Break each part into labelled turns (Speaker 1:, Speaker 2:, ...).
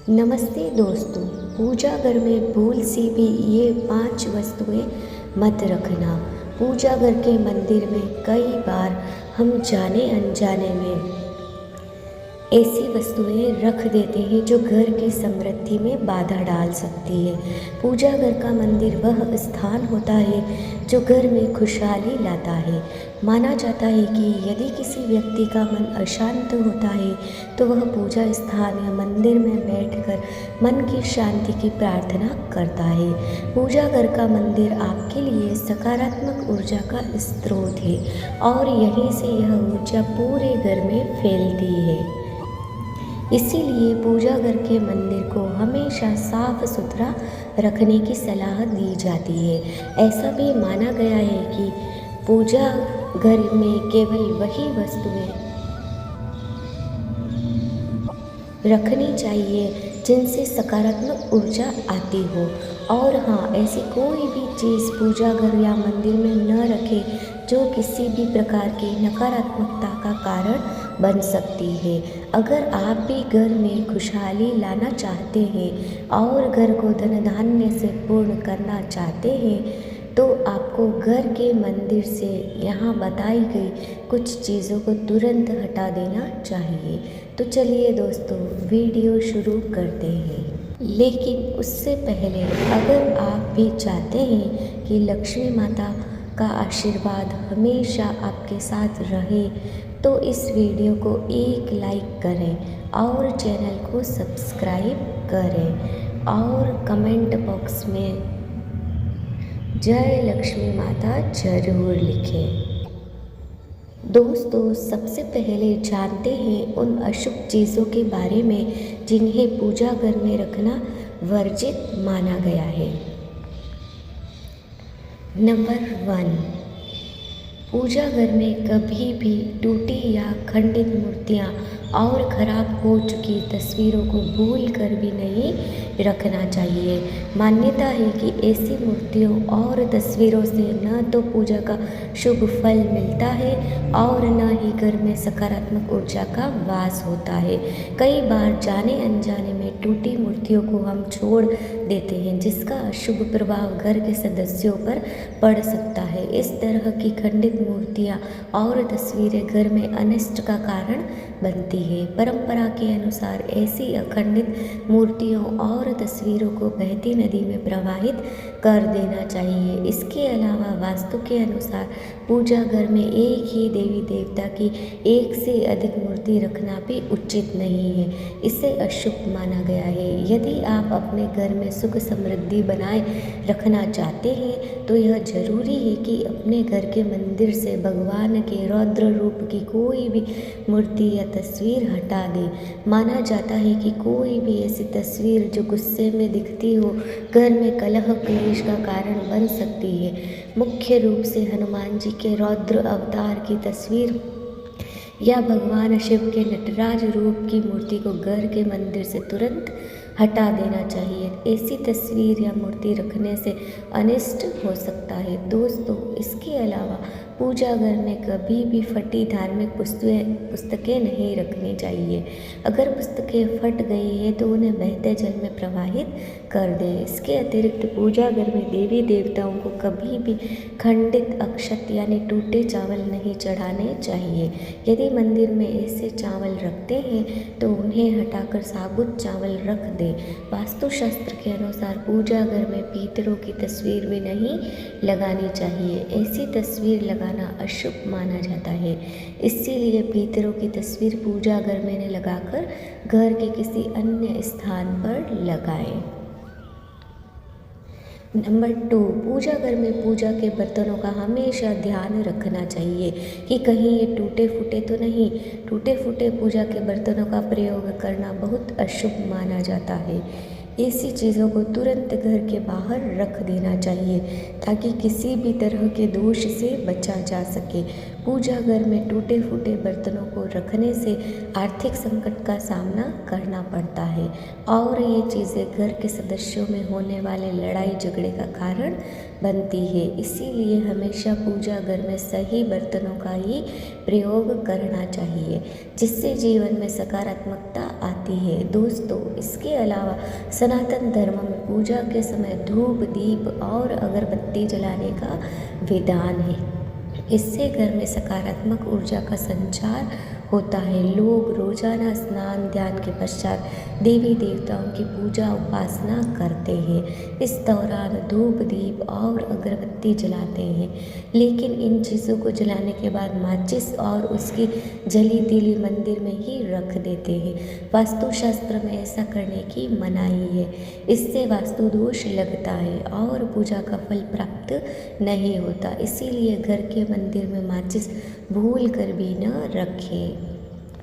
Speaker 1: नमस्ते दोस्तों। पूजा घर में भूल सी भी ये 5 वस्तुएं मत रखना। पूजा घर के मंदिर में कई बार हम जाने अनजाने में ऐसी वस्तुएं रख देते हैं जो घर की समृद्धि में बाधा डाल सकती है। पूजा घर का मंदिर वह स्थान होता है जो घर में खुशहाली लाता है। माना जाता है कि यदि किसी व्यक्ति का मन अशांत होता है तो वह पूजा स्थान या मंदिर में बैठकर मन की शांति की प्रार्थना करता है। पूजा घर का मंदिर आपके लिए सकारात्मक ऊर्जा का स्रोत है और यहीं से यह ऊर्जा पूरे घर में फैलती है। इसीलिए पूजा घर के मंदिर को हमेशा साफ सुथरा रखने की सलाह दी जाती है। ऐसा भी माना गया है कि पूजा घर में केवल वही वस्तुएं रखनी चाहिए जिनसे सकारात्मक ऊर्जा आती हो। और हाँ, ऐसी कोई भी चीज़ पूजा घर या मंदिर में न रखें जो किसी भी प्रकार की नकारात्मकता का कारण बन सकती है। अगर आप भी घर में खुशहाली लाना चाहते हैं और घर को धन धान्य से पूर्ण करना चाहते हैं तो आपको घर के मंदिर से यहाँ बताई गई कुछ चीज़ों को तुरंत हटा देना चाहिए। तो चलिए दोस्तों, वीडियो शुरू करते हैं। लेकिन उससे पहले अगर आप भी चाहते हैं कि लक्ष्मी माता का आशीर्वाद हमेशा आपके साथ रहे तो इस वीडियो को एक लाइक करें और चैनल को सब्सक्राइब करें और कमेंट बॉक्स में जय लक्ष्मी माता जरूर लिखें। दोस्तों, सबसे पहले जानते हैं उन अशुभ चीज़ों के बारे में जिन्हें पूजा घर में रखना वर्जित माना गया है। नंबर 1, पूजा घर में कभी भी टूटी या खंडित मूर्तियाँ और खराब हो चुकी तस्वीरों को भूल कर भी नहीं रखना चाहिए। मान्यता है कि ऐसी मूर्तियों और तस्वीरों से न तो पूजा का शुभ फल मिलता है और न ही घर में सकारात्मक ऊर्जा का वास होता है। कई बार जाने अनजाने में टूटी मूर्तियों को हम छोड़ देते हैं जिसका अशुभ प्रभाव घर के सदस्यों पर पड़ सकता है। इस तरह की खंडित मूर्तियाँ और तस्वीरें घर में अनिष्ट का कारण बनती है। परंपरा के अनुसार ऐसी अखंडित मूर्तियों और तस्वीरों को बहती नदी में प्रवाहित कर देना चाहिए। इसके अलावा वास्तु के अनुसार पूजा घर में एक ही देवी देवता की एक से अधिक मूर्ति रखना भी उचित नहीं है। इसे अशुभ माना गया है। यदि आप अपने घर में सुख समृद्धि बनाए रखना चाहते हैं तो यह जरूरी है कि अपने घर के मंदिर से भगवान के रौद्र रूप की कोई भी मूर्ति या तस्वीर हटा दें। माना जाता है कि कोई भी ऐसी तस्वीर जो गुस्से में दिखती हो घर में कलह क्लेश का कारण बन सकती है। मुख्य रूप से हनुमान जी के रौद्र अवतार की तस्वीर या भगवान शिव के नटराज रूप की मूर्ति को घर के मंदिर से तुरंत हटा देना चाहिए। ऐसी तस्वीर या मूर्ति रखने से अनिष्ट हो सकता है। दोस्तों, इसके अलावा पूजा घर में कभी भी फटी धार्मिक पुस्तकें नहीं रखनी चाहिए। अगर पुस्तकें फट गई है तो उन्हें बहते जल में प्रवाहित कर दें। इसके अतिरिक्त पूजा घर में देवी देवताओं को कभी भी खंडित अक्षत यानी टूटे चावल नहीं चढ़ाने चाहिए। यदि मंदिर में ऐसे चावल रखते हैं तो उन्हें हटाकर साबुत चावल रख दें। वास्तुशास्त्र के अनुसार पूजा घर में पीतरों की तस्वीर भी नहीं लगानी चाहिए। ऐसी तस्वीर लगाना अशुभ माना जाता है। इसीलिए पीतरों की तस्वीर पूजा घर में न लगाकर घर के किसी अन्य स्थान पर लगाएं। नंबर 2, पूजा घर में पूजा के बर्तनों का हमेशा ध्यान रखना चाहिए कि कहीं ये टूटे फूटे तो नहीं। टूटे फूटे पूजा के बर्तनों का प्रयोग करना बहुत अशुभ माना जाता है। ऐसी चीज़ों को तुरंत घर के बाहर रख देना चाहिए ताकि किसी भी तरह के दोष से बचा जा सके। पूजा घर में टूटे फूटे बर्तनों को रखने से आर्थिक संकट का सामना करना पड़ता है और ये चीज़ें घर के सदस्यों में होने वाले लड़ाई झगड़े का कारण बनती है। इसीलिए हमेशा पूजा घर में सही बर्तनों का ही प्रयोग करना चाहिए, जिससे जीवन में सकारात्मकता आती है। दोस्तों, इसके अलावा सनातन धर्म में पूजा के समय धूप, दीप और अगरबत्ती जलाने का विधान है। इससे घर में सकारात्मक ऊर्जा का संचार होता है। लोग रोजाना स्नान ध्यान के पश्चात देवी देवताओं की पूजा उपासना करते हैं। इस दौरान धूप, दीप और अगरबत्ती जलाते हैं, लेकिन इन चीज़ों को जलाने के बाद माचिस और उसकी जली तीली मंदिर में ही रख देते हैं। वास्तुशास्त्र में ऐसा करने की मनाही है। इससे वास्तु दोष लगता है और पूजा का फल प्राप्त नहीं होता। इसीलिए घर के मंदिर में माचिस भूल कर भी न रखें।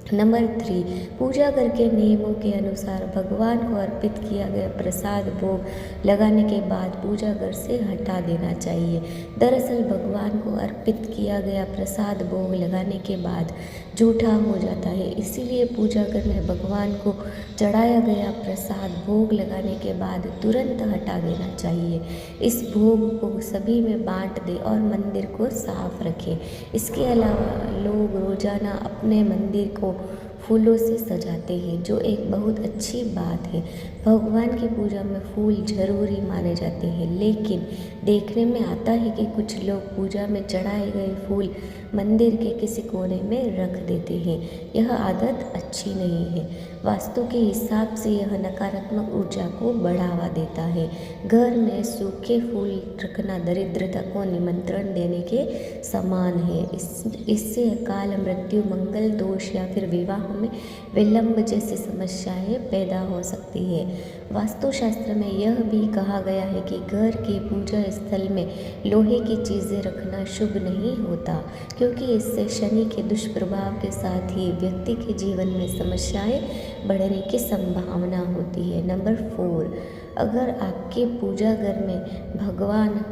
Speaker 1: नंबर 3, पूजा घर के नियमों के अनुसार भगवान को अर्पित किया गया प्रसाद भोग लगाने के बाद पूजा घर से हटा देना चाहिए। दरअसल भगवान को अर्पित किया गया प्रसाद भोग लगाने के बाद जूठा हो जाता है। इसीलिए पूजा घर में भगवान को चढ़ाया गया प्रसाद भोग लगाने के बाद तुरंत हटा देना चाहिए। इस भोग को सभी में बांट दें और मंदिर को साफ रखें। इसके अलावा लोग रोजाना अपने मंदिर को फूलों से सजाते हैं, जो एक बहुत अच्छी बात है। भगवान की पूजा में फूल जरूरी माने जाते हैं, लेकिन देखने में आता है कि कुछ लोग पूजा में चढ़ाए गए फूल मंदिर के किसी कोने में रख देते हैं। यह आदत अच्छी नहीं है। वास्तु के हिसाब से यह नकारात्मक ऊर्जा को बढ़ावा देता है। घर में सूखे फूल रखना दरिद्रता को निमंत्रण देने के समान है। इससे अकाल मृत्यु, मंगल दोष या फिर विवाह में विलंब जैसी समस्याएं पैदा हो सकती है। वास्तुशास्त्र में यह भी कहा गया है कि घर के पूजा स्थल में लोहे की चीज़ें रखना शुभ नहीं होता, क्योंकि इससे शनि के दुष्प्रभाव के साथ ही व्यक्ति के जीवन में समस्याएं बढ़ने की संभावना होती है। नंबर 4, अगर आपके पूजा घर में भगवान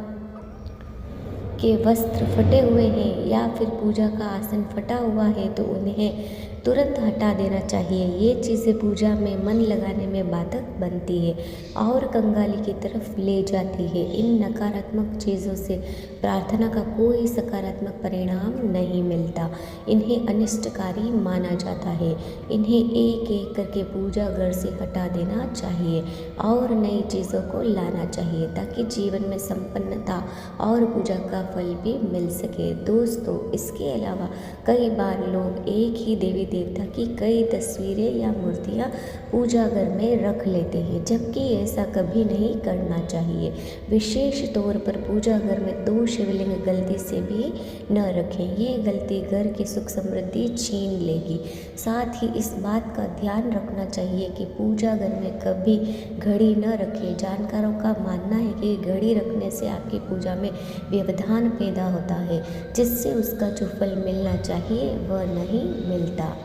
Speaker 1: के वस्त्र फटे हुए हैं या फिर पूजा का आसन फटा हुआ है तो उन्हें तुरंत हटा देना चाहिए। ये चीज़ें पूजा में मन लगाने में बाधक बनती है और कंगाली की तरफ ले जाती है। इन नकारात्मक चीज़ों से प्रार्थना का कोई सकारात्मक परिणाम नहीं मिलता। इन्हें अनिष्टकारी माना जाता है। इन्हें एक एक करके पूजा घर से हटा देना चाहिए और नई चीज़ों को लाना चाहिए, ताकि जीवन में संपन्नता और पूजा का फल भी मिल सके। दोस्तों, इसके अलावा कई बार लोग एक ही देवी देवता की कई तस्वीरें या मूर्तियां पूजा घर में रख लेते हैं, जबकि ऐसा कभी नहीं करना चाहिए। विशेष तौर पर पूजा घर में 2 शिवलिंग गलती से भी न रखें। ये गलती घर की सुख समृद्धि छीन लेगी। साथ ही इस बात का ध्यान रखना चाहिए कि पूजा घर में कभी घड़ी न रखें। जानकारों का मानना है कि घड़ी रखने से आपकी पूजा में व्यवधान पैदा होता है, जिससे उसका जो फल मिलना चाहिए वह नहीं मिलता।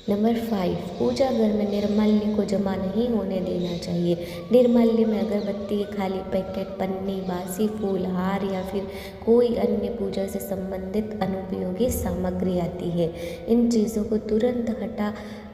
Speaker 1: नंबर 5, पूजा घर में निर्माल्य को जमा नहीं होने देना चाहिए। निर्माल्य में अगरबत्ती, खाली पैकेट, पन्नी, बासी फूल, हार या फिर कोई अन्य पूजा से संबंधित अनुपयोगी सामग्री आती है। इन चीज़ों को तुरंत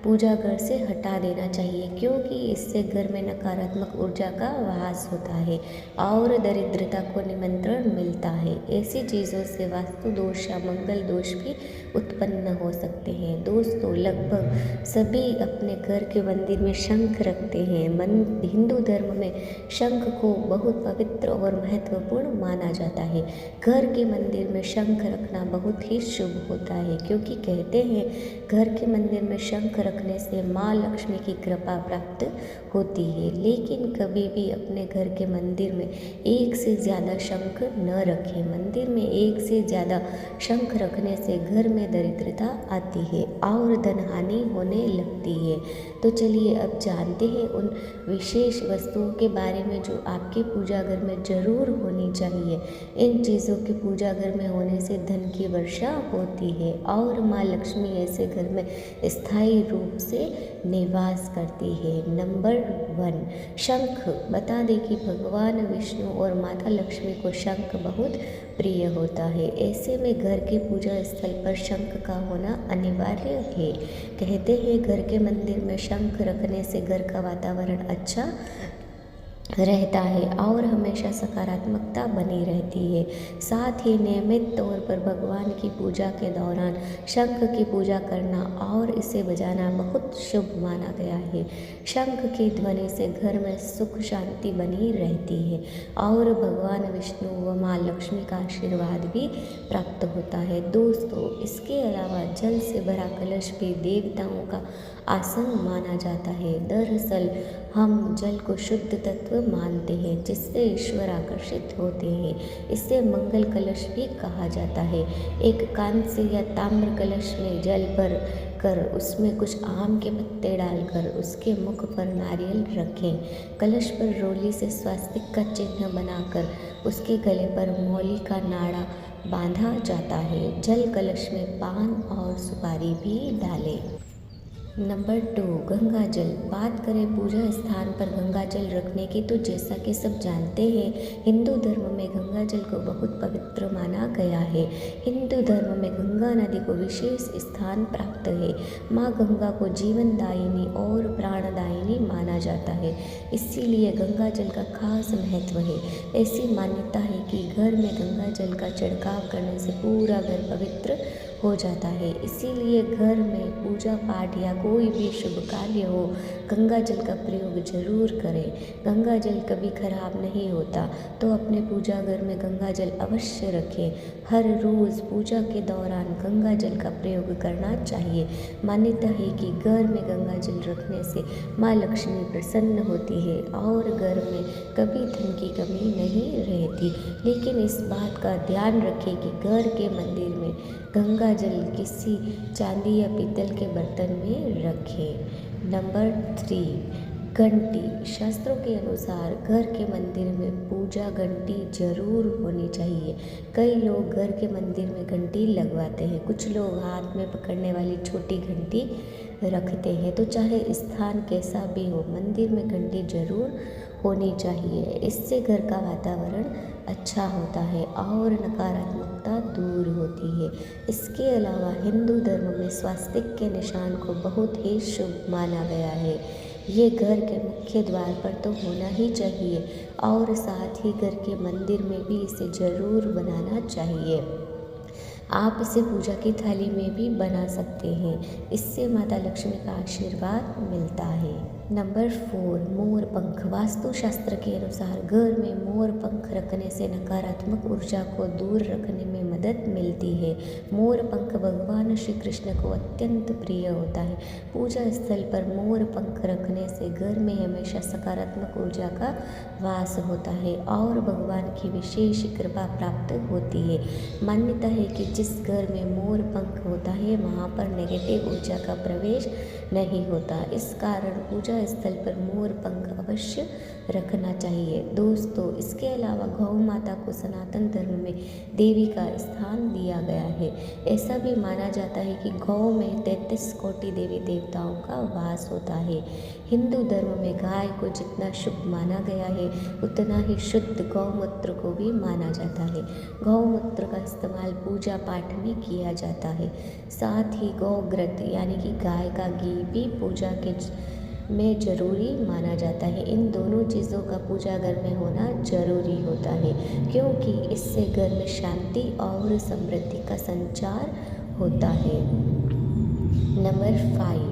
Speaker 1: पूजा घर से हटा देना चाहिए, क्योंकि इससे घर में नकारात्मक ऊर्जा का वास होता है और दरिद्रता को निमंत्रण मिलता है। ऐसी चीज़ों से वास्तु दोष या मंगल दोष भी उत्पन्न हो सकते हैं। दोस्तों, लगभग सभी अपने घर के मंदिर में शंख रखते हैं। हिंदू धर्म में शंख को बहुत पवित्र और महत्वपूर्ण माना जाता है। घर के मंदिर में शंख रखना बहुत ही शुभ होता है, क्योंकि कहते हैं घर के मंदिर में शंख रखने से माँ लक्ष्मी की कृपा प्राप्त होती है। लेकिन कभी भी अपने घर के मंदिर में एक से ज़्यादा शंख न रखें। मंदिर में एक से ज़्यादा शंख रखने से घर में दरिद्रता आती है और धनहानि होने लगती है। तो चलिए अब जानते हैं उन विशेष वस्तुओं के बारे में जो आपके पूजा घर में जरूर होनी चाहिए। इन चीज़ों के पूजा घर में होने से धन की वर्षा होती है और माँ लक्ष्मी ऐसे घर में स्थायी रूप रूप से निवास करती है। नंबर 1, शंख। बता दें कि भगवान विष्णु और माता लक्ष्मी को शंख बहुत प्रिय होता है। ऐसे में घर के पूजा स्थल पर शंख का होना अनिवार्य है। कहते हैं घर के मंदिर में शंख रखने से घर का वातावरण अच्छा रहता है और हमेशा सकारात्मकता बनी रहती है। साथ ही नियमित तौर पर भगवान की पूजा के दौरान शंख की पूजा करना और इसे बजाना बहुत शुभ माना गया है। शंख की ध्वनि से घर में सुख शांति बनी रहती है और भगवान विष्णु व माँ लक्ष्मी का आशीर्वाद भी प्राप्त होता है। दोस्तों, इसके अलावा जल से भरा कलश भी देवताओं का आसन माना जाता है। दरअसल हम जल को शुद्ध तत्व मानते हैं जिससे ईश्वर आकर्षित होते हैं। इसे मंगल कलश भी कहा जाता है। एक कांस्य या ताम्र कलश में जल भर कर उसमें कुछ आम के पत्ते डालकर उसके मुख पर नारियल रखें। कलश पर रोली से स्वास्तिक का चिन्ह बनाकर उसके गले पर मौली का नाड़ा बांधा जाता है। जल कलश में पान और सुपारी भी डालें। नंबर 2, गंगा जल। बात करें पूजा स्थान पर गंगा जल रखने की तो जैसा कि सब जानते हैं, हिंदू धर्म में गंगा जल को बहुत पवित्र माना गया है। हिंदू धर्म में गंगा नदी को विशेष स्थान प्राप्त है। माँ गंगा को जीवनदायिनी और प्राणदायिनी माना जाता है, इसीलिए गंगा जल का खास महत्व है। ऐसी मान्यता है कि घर में गंगा जल का छिड़काव करने से पूरा घर पवित्र हो जाता है। इसीलिए घर में पूजा पाठ या कोई भी शुभ कार्य हो, गंगा जल का प्रयोग जरूर करें। गंगा जल कभी खराब नहीं होता, तो अपने पूजा घर में गंगा जल अवश्य रखें। हर रोज़ पूजा के दौरान गंगा जल का प्रयोग करना चाहिए। मान्यता है कि घर में गंगा जल रखने से माँ लक्ष्मी प्रसन्न होती है और घर में कभी धन की कमी नहीं रहती। लेकिन इस बात का ध्यान रखें कि घर के मंदिर में गंगा जल किसी चांदी या पीतल के बर्तन में रखें। नंबर 3, घंटी। शास्त्रों के अनुसार घर के मंदिर में पूजा घंटी जरूर होनी चाहिए। कई लोग घर के मंदिर में घंटी लगवाते हैं, कुछ लोग हाथ में पकड़ने वाली छोटी घंटी रखते हैं। तो चाहे स्थान कैसा भी हो, मंदिर में घंटी जरूर होनी चाहिए। इससे घर का वातावरण अच्छा होता है और नकारात्मकता दूर होती है। इसके अलावा हिंदू धर्म में स्वास्तिक के निशान को बहुत ही शुभ माना गया है। ये घर के मुख्य द्वार पर तो होना ही चाहिए और साथ ही घर के मंदिर में भी इसे जरूर बनाना चाहिए। आप इसे पूजा की थाली में भी बना सकते हैं। इससे माता लक्ष्मी का आशीर्वाद मिलता है। नंबर 4, मोर पंख। वास्तु शास्त्र के अनुसार घर में मोर पंख रखने से नकारात्मक ऊर्जा को दूर रखने में मदद मिलती है। मोर पंख भगवान श्री कृष्ण को अत्यंत प्रिय होता है। पूजा स्थल पर मोर पंख रखने से घर में हमेशा सकारात्मक ऊर्जा का वास होता है और भगवान की विशेष कृपा प्राप्त होती है। मान्यता है कि जिस घर में मोर पंख होता है वहाँ पर नेगेटिव ऊर्जा का प्रवेश नहीं होता। इस कारण पूजा स्थल पर मोर पंख अवश्य रखना चाहिए। दोस्तों, इसके अलावा गौ माता को सनातन धर्म में देवी का स्थान दिया गया है। ऐसा भी माना जाता है कि गौ में 33 कोटि देवी देवताओं का वास होता है। हिंदू धर्म में गाय को जितना शुभ माना गया है उतना ही शुद्ध गौमूत्र को भी माना जाता है। गौमूत्र का इस्तेमाल पूजा पाठ में किया जाता है। साथ ही गौघृत यानी कि गाय का घी भी पूजा के में ज़रूरी माना जाता है। इन दोनों चीज़ों का पूजा घर में होना ज़रूरी होता है क्योंकि इससे घर में शांति और समृद्धि का संचार होता है। नंबर 5,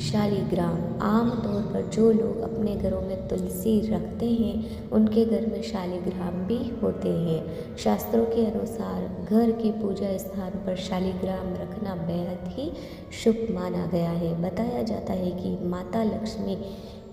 Speaker 1: शालिग्राम। आमतौर पर जो लोग अपने घरों में तुलसी रखते हैं उनके घर में शालिग्राम भी होते हैं। शास्त्रों के अनुसार घर के पूजा स्थान पर शालिग्राम रखना बेहद ही शुभ माना गया है। बताया जाता है कि माता लक्ष्मी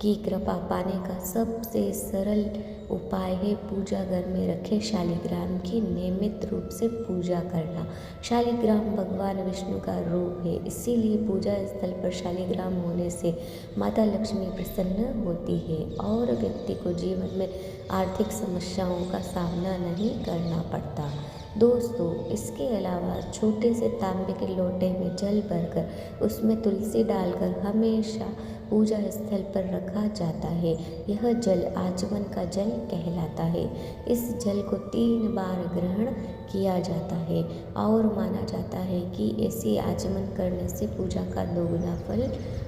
Speaker 1: की कृपा पाने का सबसे सरल उपाय है पूजा घर में रखे शालिग्राम की नियमित रूप से पूजा करना। शालिग्राम भगवान विष्णु का रूप है, इसीलिए पूजा स्थल पर शालिग्राम होने से माता लक्ष्मी प्रसन्न होती है और व्यक्ति को जीवन में आर्थिक समस्याओं का सामना नहीं करना पड़ता। दोस्तों, इसके अलावा छोटे से तांबे के लोटे में जल भरकर उसमें तुलसी डालकर हमेशा पूजा स्थल पर रखा जाता है। यह जल आचमन का जल कहलाता है। इस जल को 3 बार ग्रहण किया जाता है और माना जाता है कि ऐसे आचमन करने से पूजा का दोगुना फल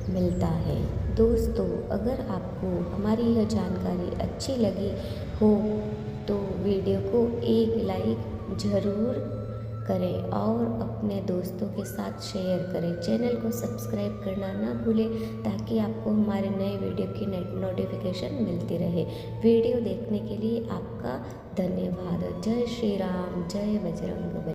Speaker 1: मिलता है। दोस्तों, अगर आपको हमारी यह जानकारी अच्छी लगी हो तो वीडियो को एक लाइक ज़रूर करें और अपने दोस्तों के साथ शेयर करें। चैनल को सब्सक्राइब करना ना भूलें ताकि आपको हमारे नए वीडियो की नोटिफिकेशन मिलती रहे। वीडियो देखने के लिए आपका धन्यवाद। जय श्री राम, जय बजरंग बली।